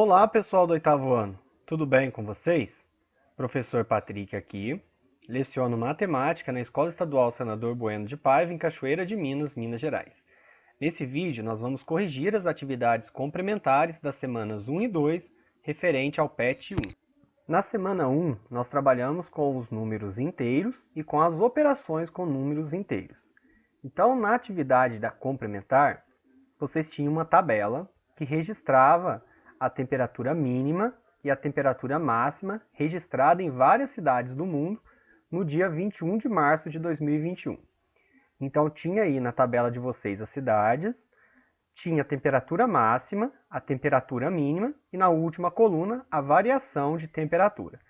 Olá, pessoal do oitavo ano. Tudo bem com vocês? Professor Patrick aqui. Leciono matemática na Escola Estadual Senador Bueno de Paiva, em Cachoeira de Minas, Minas Gerais. Nesse vídeo, nós vamos corrigir as atividades complementares das semanas 1 e 2, referente ao PET 1. Na semana 1, nós trabalhamos com os números inteiros e com as operações com números inteiros. Então, na atividade da complementar, vocês tinham uma tabela que registrava a temperatura mínima e a temperatura máxima registrada em várias cidades do mundo no dia 21 de março de 2021. Então, tinha aí na tabela de vocês as cidades, tinha a temperatura máxima, a temperatura mínima e na última coluna a variação de temperatura.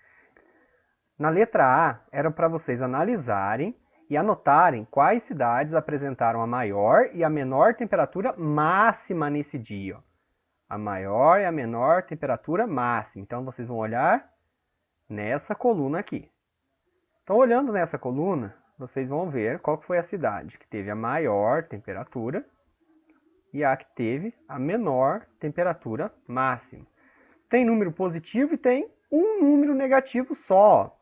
Na letra A, era para vocês analisarem e anotarem quais cidades apresentaram a maior e a menor temperatura máxima nesse dia. A maior e a menor temperatura máxima. Então, vocês vão olhar nessa coluna aqui. Então, olhando nessa coluna, vocês vão ver qual foi a cidade que teve a maior temperatura e a que teve a menor temperatura máxima. Tem número positivo e tem um número negativo só.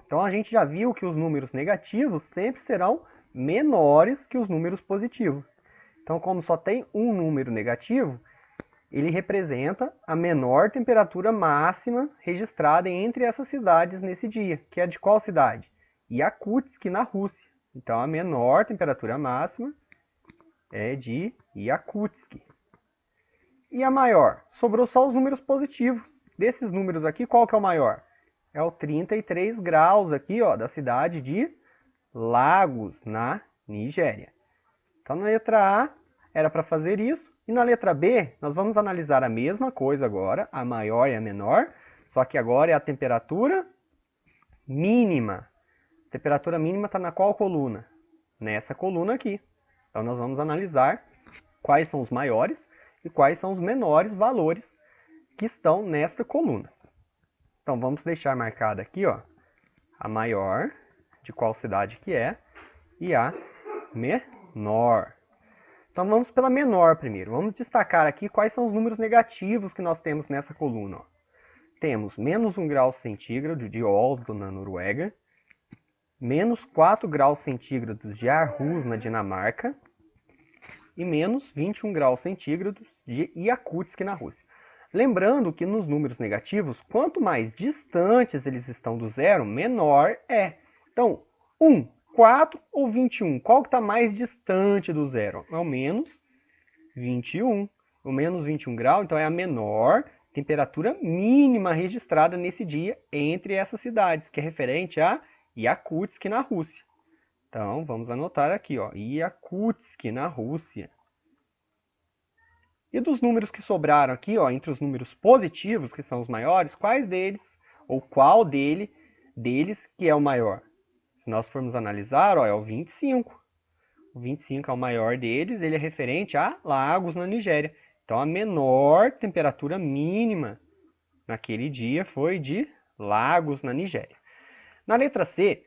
Então, a gente já viu que os números negativos sempre serão menores que os números positivos. Então, como só tem um número negativo, ele representa a menor temperatura máxima registrada entre essas cidades nesse dia, que é de qual cidade? Yakutsk, na Rússia. Então, a menor temperatura máxima é de Yakutsk. E a maior? Sobrou só os números positivos. Desses números aqui, qual que é o maior? É o 33 graus aqui, ó, da cidade de Lagos, na Nigéria. Então, na letra A, era para fazer isso. E na letra B, nós vamos analisar a mesma coisa agora, a maior e a menor, só que agora é a temperatura mínima. A temperatura mínima está na qual coluna? Nessa coluna aqui. Então, nós vamos analisar quais são os maiores e quais são os menores valores que estão nessa coluna. Então, vamos deixar marcada aqui, ó, a maior, de qual cidade que é, e a menor. Então, vamos pela menor primeiro. Vamos destacar aqui quais são os números negativos que nós temos nessa coluna. Ó. Temos menos 1 grau centígrado de Oslo, na Noruega, menos 4 graus centígrados de Aarhus, na Dinamarca, e menos 21 graus centígrados de Yakutsk, na Rússia. Lembrando que nos números negativos, quanto mais distantes eles estão do zero, menor é. Então, 1, 4 ou 21? Qual que está mais distante do zero? É o menos 21. O menos 21 graus, então, é a menor temperatura mínima registrada nesse dia entre essas cidades, que é referente a Yakutsk, na Rússia. Então, vamos anotar aqui, ó, Yakutsk, na Rússia. E dos números que sobraram aqui, ó, entre os números positivos, que são os maiores, quais deles, ou qual deles que é o maior? Se nós formos analisar, ó, é o 25. O 25 é o maior deles, ele é referente a Lagos, na Nigéria. Então, a menor temperatura mínima naquele dia foi de Lagos, na Nigéria. Na letra C,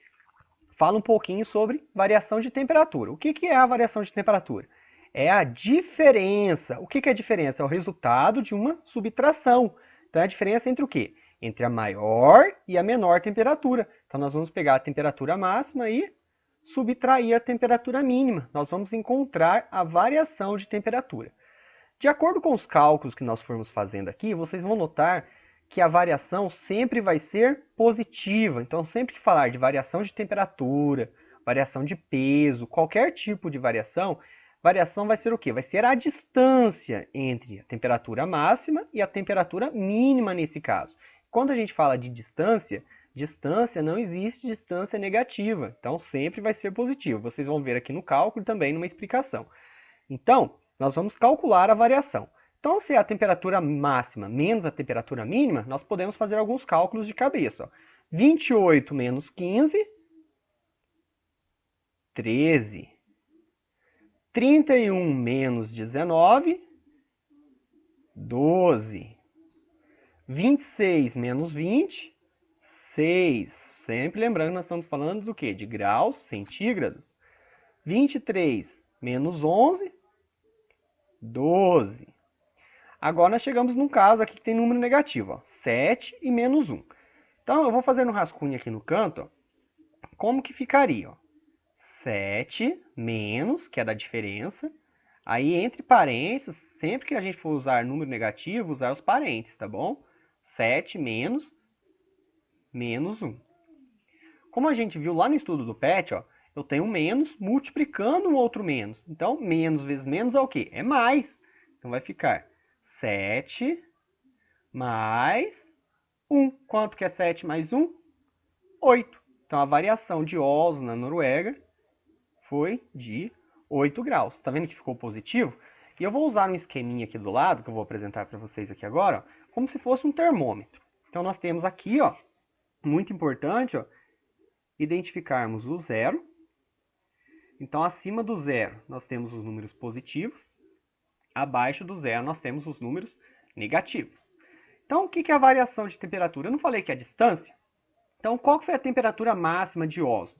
fala um pouquinho sobre variação de temperatura. O que é a variação de temperatura? É a diferença. O que é a diferença? É o resultado de uma subtração. Então, é a diferença entre o quê? Entre a maior e a menor temperatura. Então, nós vamos pegar a temperatura máxima e subtrair a temperatura mínima. Nós vamos encontrar a variação de temperatura. De acordo com os cálculos que nós formos fazendo aqui, vocês vão notar que a variação sempre vai ser positiva. Então, sempre que falar de variação de temperatura, variação de peso, qualquer tipo de variação vai ser o quê? Vai ser a distância entre a temperatura máxima e a temperatura mínima nesse caso. Quando a gente fala de distância, distância não existe distância negativa. Então, sempre vai ser positivo. Vocês vão ver aqui no cálculo e também numa explicação. Então, nós vamos calcular a variação. Então, se é a temperatura máxima menos a temperatura mínima, nós podemos fazer alguns cálculos de cabeça. Ó. 28 menos 15, 13. 31 menos 19, 12. 26 menos 20, 6. Sempre lembrando que nós estamos falando do quê? De graus centígrados. 23 menos 11, 12. Agora nós chegamos num caso aqui que tem número negativo, ó, 7 e menos 1. Então eu vou fazer no rascunho aqui no canto, ó, como que ficaria, ó. 7 menos, que é da diferença. Aí entre parênteses, sempre que a gente for usar número negativo, usar os parênteses, tá bom? 7 menos 1. Como a gente viu lá no estudo do PET, ó, eu tenho um menos multiplicando um outro menos. Então, menos vezes menos é o quê? É mais. Então, vai ficar 7 mais 1. Quanto que é 7 mais 1? 8. Então, a variação de Oslo na Noruega foi de 8 graus. Tá vendo que ficou positivo? E eu vou usar um esqueminha aqui do lado, que eu vou apresentar para vocês aqui agora, ó, como se fosse um termômetro. Então, nós temos aqui, ó, muito importante, ó, identificarmos o zero. Então, acima do zero, nós temos os números positivos. Abaixo do zero, nós temos os números negativos. Então, o que é a variação de temperatura? Eu não falei que é a distância? Então, qual foi a temperatura máxima de Oslo?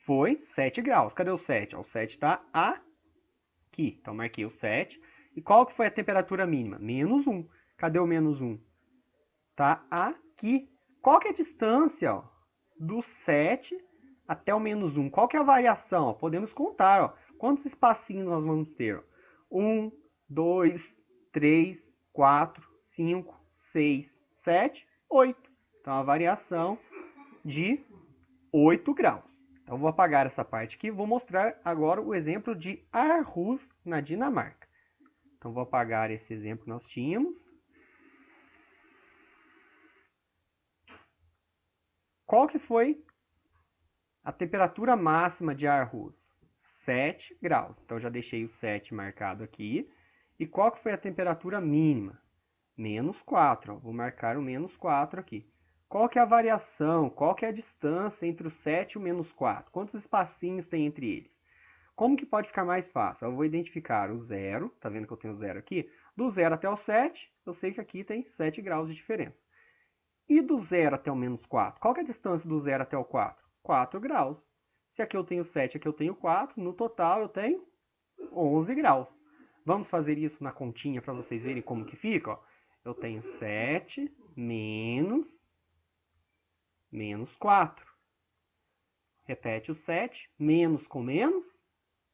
Foi 7 graus. Cadê o 7? O 7 está aqui. Então, marquei o 7. E qual que foi a temperatura mínima? Menos 1. Cadê o menos 1? Está aqui. Qual que é a distância, ó, do 7 até o menos 1? Qual que é a variação? Ó, podemos contar. Ó, quantos espacinhos nós vamos ter? 1, 2, 3, 4, 5, 6, 7, 8. Então, a variação de 8 graus. Então, eu vou apagar essa parte aqui e vou mostrar agora o exemplo de Aarhus, na Dinamarca. Então, vou apagar esse exemplo que nós tínhamos. Qual que foi a temperatura máxima de Aarhus? 7 graus. Então, já deixei o 7 marcado aqui. E qual que foi a temperatura mínima? Menos 4. Ó. Vou marcar o menos 4 aqui. Qual que é a variação? Qual que é a distância entre o 7 e o menos 4? Quantos espacinhos tem entre eles? Como que pode ficar mais fácil? Eu vou identificar o zero. Tá vendo que eu tenho zero aqui? Do 0 até o 7, eu sei que aqui tem 7 graus de diferença. E do 0 até o menos 4? Qual que é a distância do 0 até o 4? 4 graus. Se aqui eu tenho 7, aqui eu tenho 4, no total eu tenho 11 graus. Vamos fazer isso na continha para vocês verem como que fica. Ó. Eu tenho 7 menos 4. Repete o 7, menos com menos,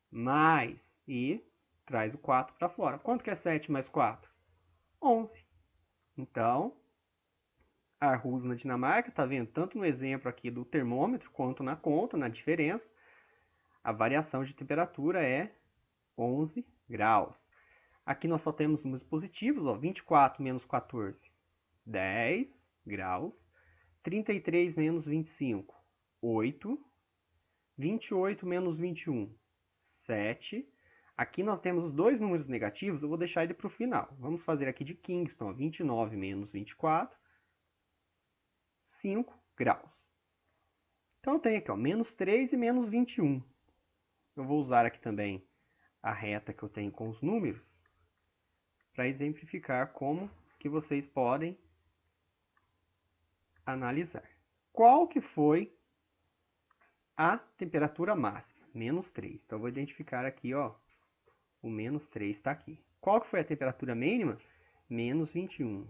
mais. E traz o 4 para fora. Quanto que é 7 mais 4? 11. Então, Aarhus na Dinamarca, tá vendo? Tanto no exemplo aqui do termômetro, quanto na conta, na diferença, a variação de temperatura é 11 graus. Aqui nós só temos números positivos, ó, 24 menos 14, 10 graus. 33 menos 25, 8. 28 menos 21, 7. Aqui nós temos os dois números negativos, eu vou deixar ele para o final. Vamos fazer aqui de Kingston, ó, 29 menos 24, 5 graus. Então eu tenho aqui, ó, menos 3 e menos 21. Eu vou usar aqui também a reta que eu tenho com os números para exemplificar como que vocês podem analisar. Qual que foi a temperatura máxima? Menos 3. Então eu vou identificar aqui, ó, o menos 3 está aqui. Qual que foi a temperatura mínima? Menos 21.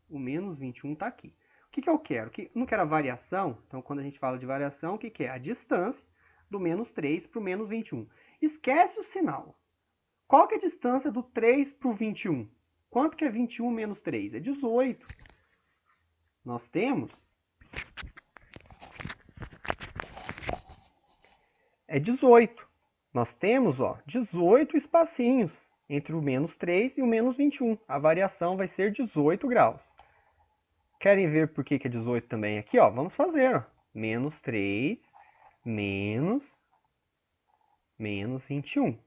O menos 21 está aqui. O que eu quero? Eu não quero a variação. Então, quando a gente fala de variação, o que é? A distância do menos 3 para o menos 21. Esquece o sinal. Qual que é a distância do 3 para o 21? Quanto que é 21 menos 3? É 18. Nós temos... É 18. Nós temos, ó, 18 espacinhos entre o menos 3 e o menos 21. A variação vai ser 18 graus. Querem ver por que é 18 também aqui? Ó, vamos fazer. Ó. Menos 3, menos 21.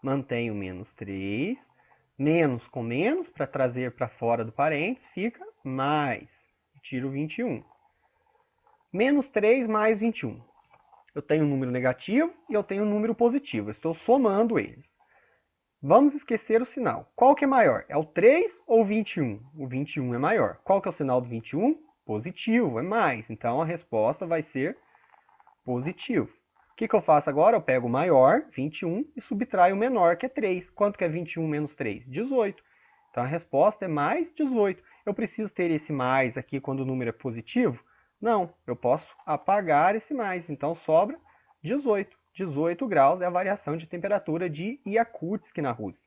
Mantenho menos 3, menos com menos, para trazer para fora do parênteses, fica mais. Tiro 21. Menos 3 mais 21. Eu tenho um número negativo e eu tenho um número positivo. Eu estou somando eles. Vamos esquecer o sinal. Qual que é maior? É o 3 ou o 21? O 21 é maior. Qual que é o sinal do 21? Positivo, é mais. Então, a resposta vai ser positivo. O que eu faço agora? Eu pego o maior, 21, e subtraio o menor, que é 3. Quanto que é 21 menos 3? 18. Então a resposta é mais 18. Eu preciso ter esse mais aqui quando o número é positivo? Não, eu posso apagar esse mais. Então sobra 18. 18 graus é a variação de temperatura de Yakutsk, na Rússia.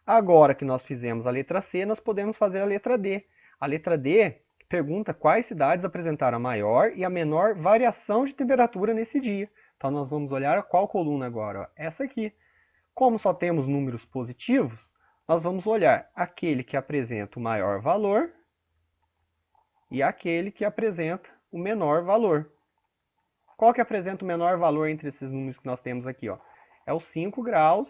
Agora que nós fizemos a letra C, nós podemos fazer a letra D. A letra D pergunta quais cidades apresentaram a maior e a menor variação de temperatura nesse dia. Então nós vamos olhar qual coluna agora? Ó, essa aqui. Como só temos números positivos, nós vamos olhar aquele que apresenta o maior valor e aquele que apresenta o menor valor. Qual que apresenta o menor valor entre esses números que nós temos aqui? Ó? É os 5 graus,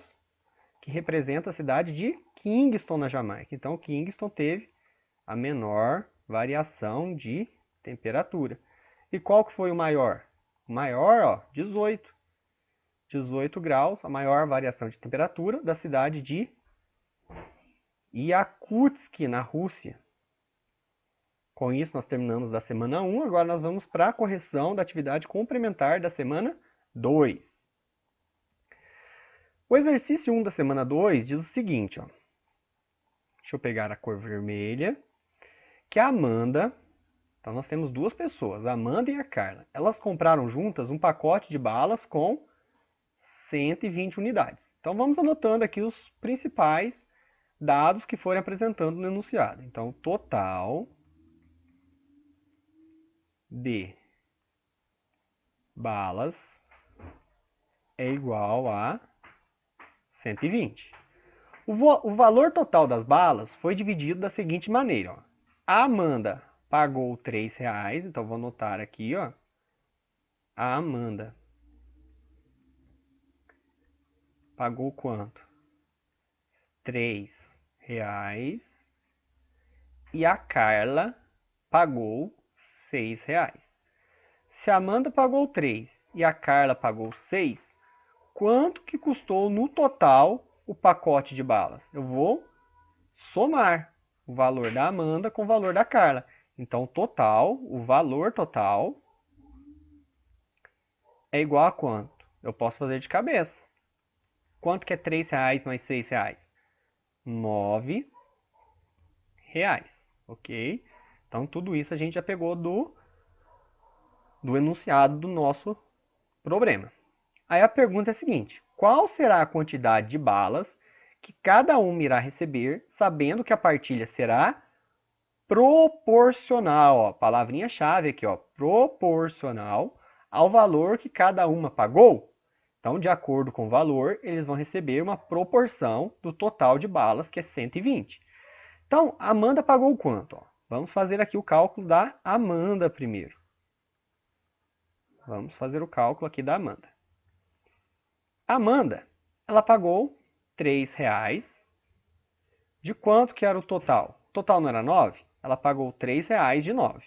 que representa a cidade de Kingston, na Jamaica. Então, Kingston teve a menor variação de temperatura. E qual que foi o maior? O maior, ó, 18. 18 graus, a maior variação de temperatura da cidade de Yakutsk, na Rússia. Com isso, nós terminamos da semana 1. Agora nós vamos para a correção da atividade complementar da semana 2. O exercício 1 da semana 2 diz o seguinte, ó. Deixa eu pegar a cor vermelha. Que a Amanda, então nós temos duas pessoas, a Amanda e a Carla. Elas compraram juntas um pacote de balas com 120 unidades. Então vamos anotando aqui os principais dados que forem apresentando no enunciado. Então, total de balas é igual a 120. O valor total das balas foi dividido da seguinte maneira. Ó. A Amanda pagou R$3, então vou anotar aqui, ó. A Amanda pagou quanto? R$3. E a Carla pagou R$6. Se a Amanda pagou 3 e a Carla pagou 6, quanto que custou no total o pacote de balas? Eu vou somar o valor da Amanda com o valor da Carla. Então, o valor total é igual a quanto? Eu posso fazer de cabeça. Quanto que é R$3 mais R$6? R$9, ok? Então, tudo isso a gente já pegou do enunciado do nosso problema. Aí a pergunta é a seguinte: qual será a quantidade de balas que cada um irá receber, sabendo que a partilha será proporcional, ó, palavrinha-chave aqui, ó, proporcional ao valor que cada uma pagou? Então, de acordo com o valor, eles vão receber uma proporção do total de balas, que é 120. Então, a Amanda pagou quanto? Ó? Vamos fazer aqui o cálculo da Amanda primeiro. Vamos fazer o cálculo aqui da Amanda. A Amanda, ela pagou R$3. De quanto que era o total? O total não era 9? Ela pagou R$3 de 9.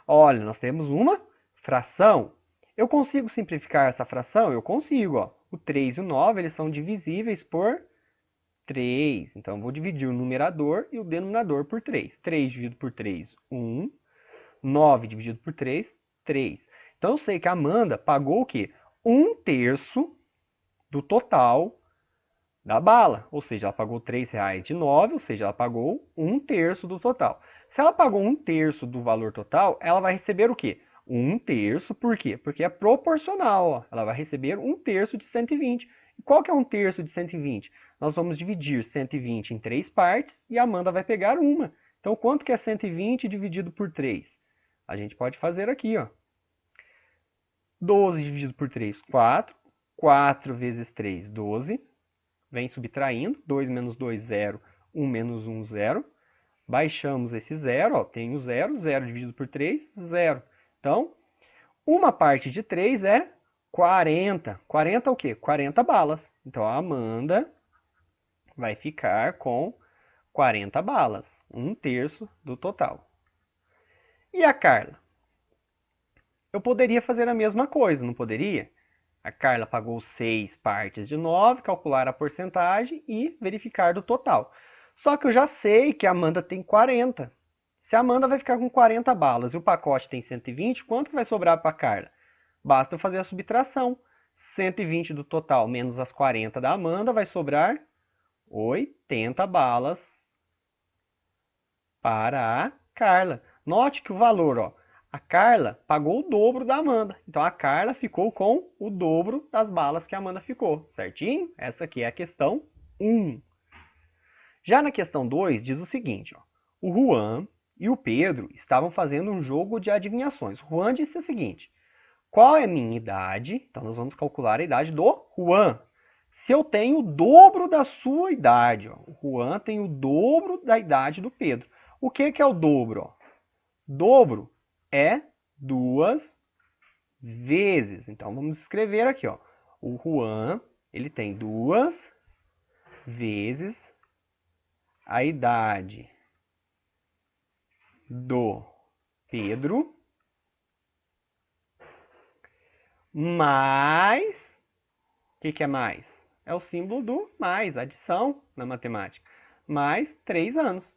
Olha, nós temos uma fração. Eu consigo simplificar essa fração? Eu consigo. Ó. O 3 e o 9 eles são divisíveis por 3. Então, eu vou dividir o numerador e o denominador por 3. 3 dividido por 3, 1. 9 dividido por 3, 3. Então, eu sei que a Amanda pagou o quê? 1/3 do total da bala. Ou seja, ela pagou R$3 de 9, ou seja, ela pagou 1/3 do total. Se ela pagou 1/3 do valor total, ela vai receber o quê? 1/3, por quê? Porque é proporcional, ó. Ela vai receber 1/3 de 120. E qual que é 1/3 de 120? Nós vamos dividir 120 em 3 partes e a Amanda vai pegar uma. Então, quanto que é 120 dividido por 3? A gente pode fazer aqui, ó. 12 dividido por 3, 4. 4 vezes 3, 12. Vem subtraindo. 2 menos 2, 0. 1 menos 1, 0. Baixamos esse 0, ó, tem o 0. 0 dividido por 3, 0. Então, uma parte de 3 é 40. 40 é o quê? 40 balas. Então, a Amanda vai ficar com 40 balas. 1/3 do total. E a Carla? Eu poderia fazer a mesma coisa, não poderia? A Carla pagou 6 partes de 9, calcular a porcentagem e verificar do total. Só que eu já sei que a Amanda tem 40. Se a Amanda vai ficar com 40 balas e o pacote tem 120, quanto que vai sobrar para a Carla? Basta eu fazer a subtração. 120 do total menos as 40 da Amanda vai sobrar 80 balas para a Carla. Note que o valor, ó, a Carla pagou o dobro da Amanda. Então, a Carla ficou com o dobro das balas que a Amanda ficou, certinho? Essa aqui é a questão 1. Já na questão 2, diz o seguinte, ó, o Juan e o Pedro estavam fazendo um jogo de adivinhações. O Juan disse o seguinte, qual é a minha idade? Então, nós vamos calcular a idade do Juan. Se eu tenho o dobro da sua idade, ó, o Juan tem o dobro da idade do Pedro. O que é o dobro? Ó? Dobro é 2 vezes. Então, vamos escrever aqui. Ó. O Juan ele tem 2 vezes a idade do Pedro, mais... O que é mais? É o símbolo do mais, adição na matemática. Mais 3 anos.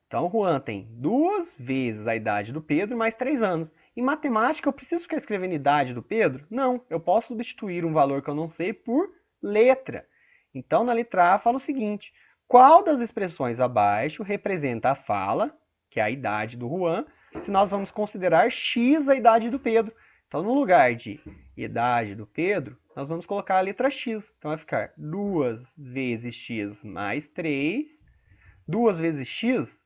Então, o Juan tem 2 vezes a idade do Pedro mais 3 anos. Em matemática, eu preciso ficar escrevendo a idade do Pedro? Não, eu posso substituir um valor que eu não sei por letra. Então, na letra A, fala o seguinte, qual das expressões abaixo representa a fala, que é a idade do Juan, se nós vamos considerar x a idade do Pedro? Então, no lugar de idade do Pedro, nós vamos colocar a letra x. Então, vai ficar 2 vezes x mais 3. 2 vezes x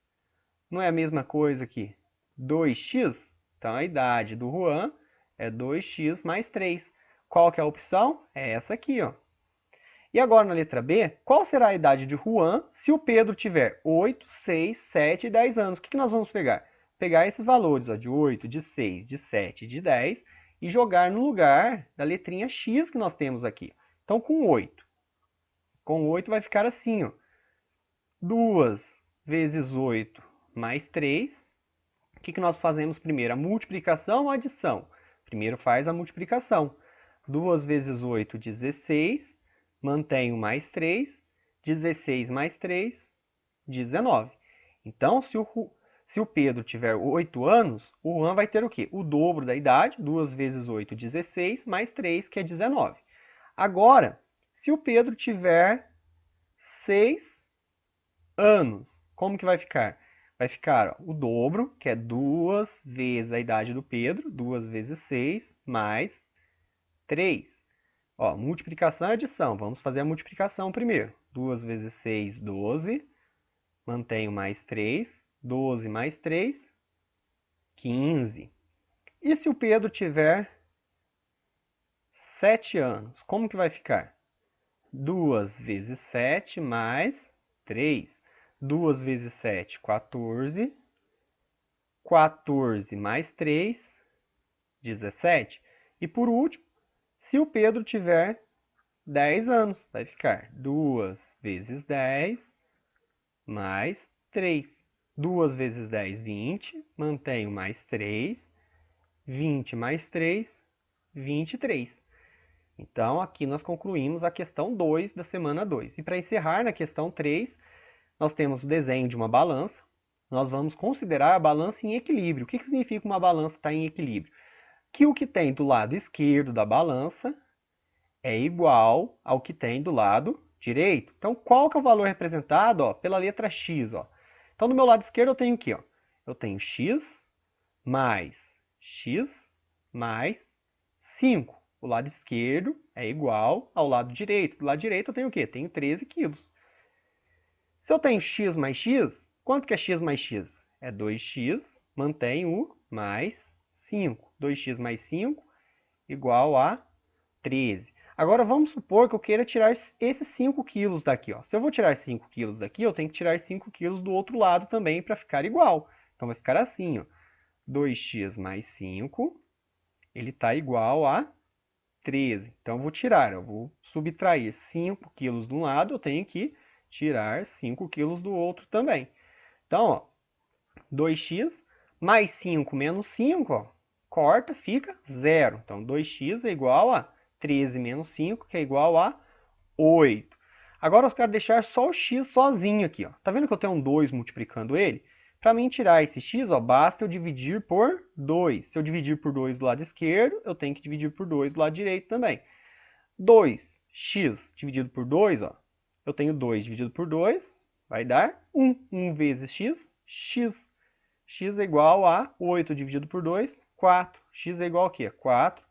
não é a mesma coisa que 2x? Então, a idade do Juan é 2x mais 3. Qual que é a opção? É essa aqui, ó. E agora, na letra B, qual será a idade de Juan se o Pedro tiver 8, 6, 7 e 10 anos? O que nós vamos pegar? Pegar esses valores, ó, de 8, de 6, de 7 e de 10 e jogar no lugar da letrinha x que nós temos aqui. Então, com 8 vai ficar assim, ó. 2 vezes 8 mais 3. O que nós fazemos primeiro? A multiplicação ou a adição? Primeiro faz a multiplicação. 2 vezes 8, 16. Mantenho mais 3. 16 mais 3, 19. Então, se o Pedro tiver 8 anos, o Juan vai ter o quê? O dobro da idade, 2 vezes 8, 16, mais 3, que é 19. Agora, se o Pedro tiver 6 anos, como que vai ficar? Vai ficar ó, o dobro, que é 2 vezes a idade do Pedro, 2 vezes 6, mais 3. Ó, multiplicação e adição. Vamos fazer a multiplicação primeiro. 2 vezes 6, 12. Mantenho mais 3. 12 mais 3, 15. E se o Pedro tiver 7 anos, como que vai ficar? 2 vezes 7 mais 3. 2 vezes 7, 14. 14 mais 3, 17. E por último, se o Pedro tiver 10 anos, vai ficar 2 vezes 10 mais 3. 2 vezes 10, 20. Mantenho mais 3. 20 mais 3, 23. Então, aqui nós concluímos a questão 2 da semana 2. E para encerrar, na questão 3, nós temos o desenho de uma balança. Nós vamos considerar a balança em equilíbrio. O que significa uma balança estar em equilíbrio? Que o que tem do lado esquerdo da balança é igual ao que tem do lado direito. Então, qual que é o valor representado? Ó, pela letra x. Ó. Então, do meu lado esquerdo eu tenho o quê? Ó? Eu tenho x mais 5. O lado esquerdo é igual ao lado direito. Do lado direito eu tenho o quê? Tenho 13 quilos. Se eu tenho x mais x, quanto que é x mais x? É 2x, mantenho o mais 5. 2x mais 5 igual a 13. Agora vamos supor que eu queira tirar esses 5 quilos daqui. Ó. Se eu vou tirar 5 quilos daqui, eu tenho que tirar 5 quilos do outro lado também para ficar igual. Então vai ficar assim, ó. 2x mais 5, ele está igual a 13. Então eu vou tirar, eu vou subtrair 5 quilos de um lado, eu tenho que tirar 5 quilos do outro também. Então, ó, 2x mais 5 menos 5, ó, corta, fica 0. Então, 2x é igual a 13 menos 5, que é igual a 8. Agora eu quero deixar só o x sozinho aqui. Ó. Tá vendo que eu tenho um 2 multiplicando ele? Para mim tirar esse x, ó, basta eu dividir por 2. Se eu dividir por 2 do lado esquerdo, eu tenho que dividir por 2 do lado direito também. 2x dividido por 2, ó, eu tenho 2 dividido por 2, vai dar 1. 1 vezes x, x. X é igual a 8 dividido por 2, 4. X é igual a quê? 4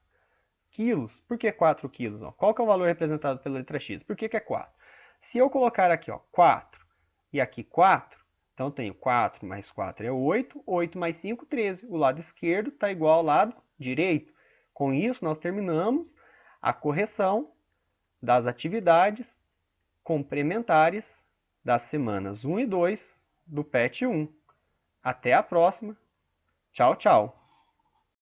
quilos. Por que 4 quilos? Ó, qual que é o valor representado pela letra X? Por que que é 4? Se eu colocar aqui, ó, 4 e aqui 4, então tenho 4 mais 4 é 8, 8 mais 5, 13. O lado esquerdo está igual ao lado direito. Com isso, nós terminamos a correção das atividades complementares das semanas 1 e 2 do PET 1. Até a próxima. Tchau, tchau.